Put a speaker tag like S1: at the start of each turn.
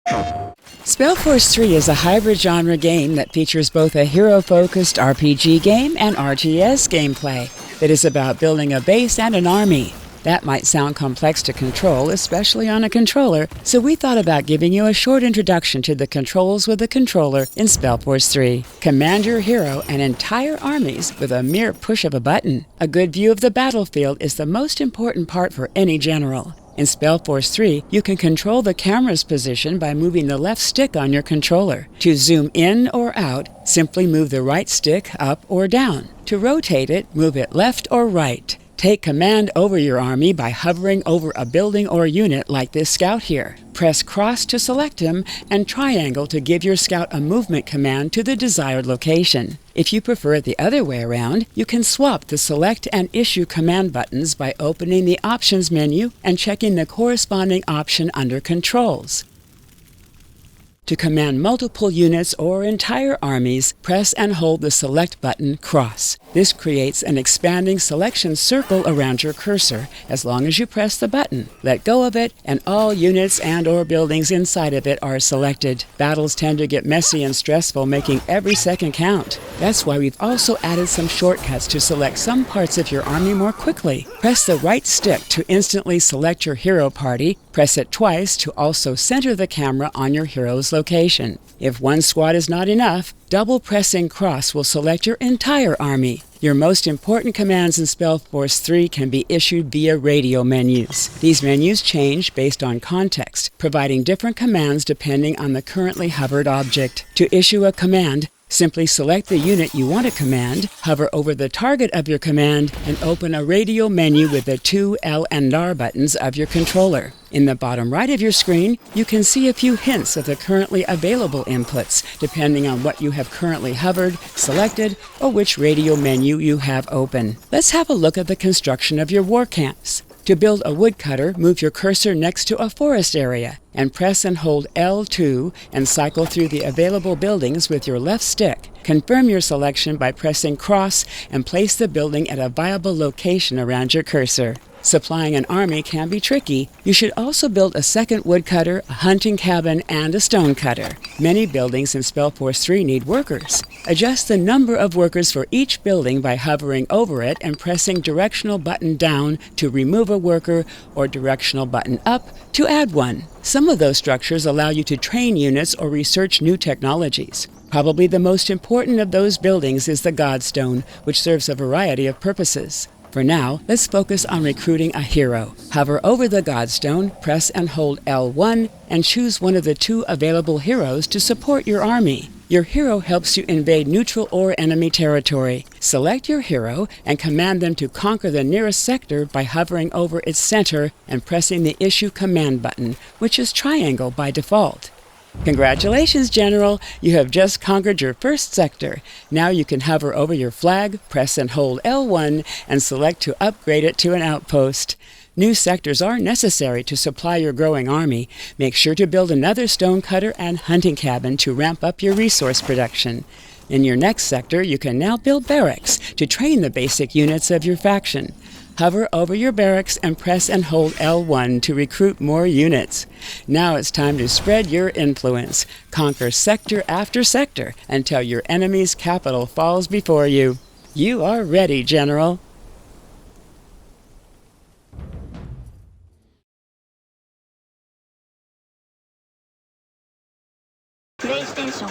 S1: SpellForce 3 is a hybrid genre game that features both a hero-focused RPG game and RTS gameplay that is about building a base and an army. That might sound complex to control, especially on a controller, so we thought about giving you a short introduction to the controls with a controller in SpellForce 3. Command your hero and entire armies with a mere push of a button. A good view of the battlefield is the most important part for any general. In SpellForce 3, you can control the camera's position by moving the left stick on your controller. To zoom in or out, simply move the right stick up or down. To rotate it, move it left or right. Take command over your army by hovering over a building or unit like this scout here. Press cross to select him and triangle to give your scout a movement command to the desired location. If you prefer it the other way around, you can swap the select and issue command buttons by opening the options menu and checking the corresponding option under controls. To command multiple units or entire armies, press and hold the select button cross. This creates an expanding selection circle around your cursor as long as you press the button. Let go of it, and all units and/or buildings inside of it are selected. Battles tend to get messy and stressful, making every second count. That's why we've also added some shortcuts to select some parts of your army more quickly. Press the right stick to instantly select your hero party. Press it twice to also center the camera on your hero's location. If one squad is not enough, double pressing cross will select your entire army. Your most important commands in SpellForce 3 can be issued via radio menus. These menus change based on context, providing different commands depending on the currently hovered object. To issue a command, simply select the unit you want to command, hover over the target of your command, and open a radio menu with the 2 L and R buttons of your controller. In the bottom right of your screen, you can see a few hints of the currently available inputs, depending on what you have currently hovered, selected, or which radio menu you have open. Let's have a look at the construction of your war camps. To build a woodcutter, move your cursor next to a forest area and press and hold L2 and cycle through the available buildings with your left stick. Confirm your selection by pressing cross and place the building at a viable location around your cursor. Supplying an army can be tricky. You should also build a second woodcutter, a hunting cabin, and a stonecutter. Many buildings in SpellForce 3 need workers. Adjust the number of workers for each building by hovering over it and pressing directional button down to remove a worker or directional button up to add one. Some of those structures allow you to train units or research new technologies. Probably the most important of those buildings is the Godstone, which serves a variety of purposes. For now, let's focus on recruiting a hero. Hover over the Godstone, press and hold L1, and choose one of the 2 available heroes to support your army. Your hero helps you invade neutral or enemy territory. Select your hero and command them to conquer the nearest sector by hovering over its center and pressing the Issue Command button, which is triangle by default. Congratulations, General! You have just conquered your first sector. Now you can hover over your flag, press and hold L1, and select to upgrade it to an outpost. New sectors are necessary to supply your growing army. Make sure to build another stonecutter and hunting cabin to ramp up your resource production. In your next sector, you can now build barracks to train the basic units of your faction. Hover over your barracks and press and hold L1 to recruit more units. Now it's time to spread your influence. Conquer sector after sector until your enemy's capital falls before you. You are ready, General.
S2: PlayStation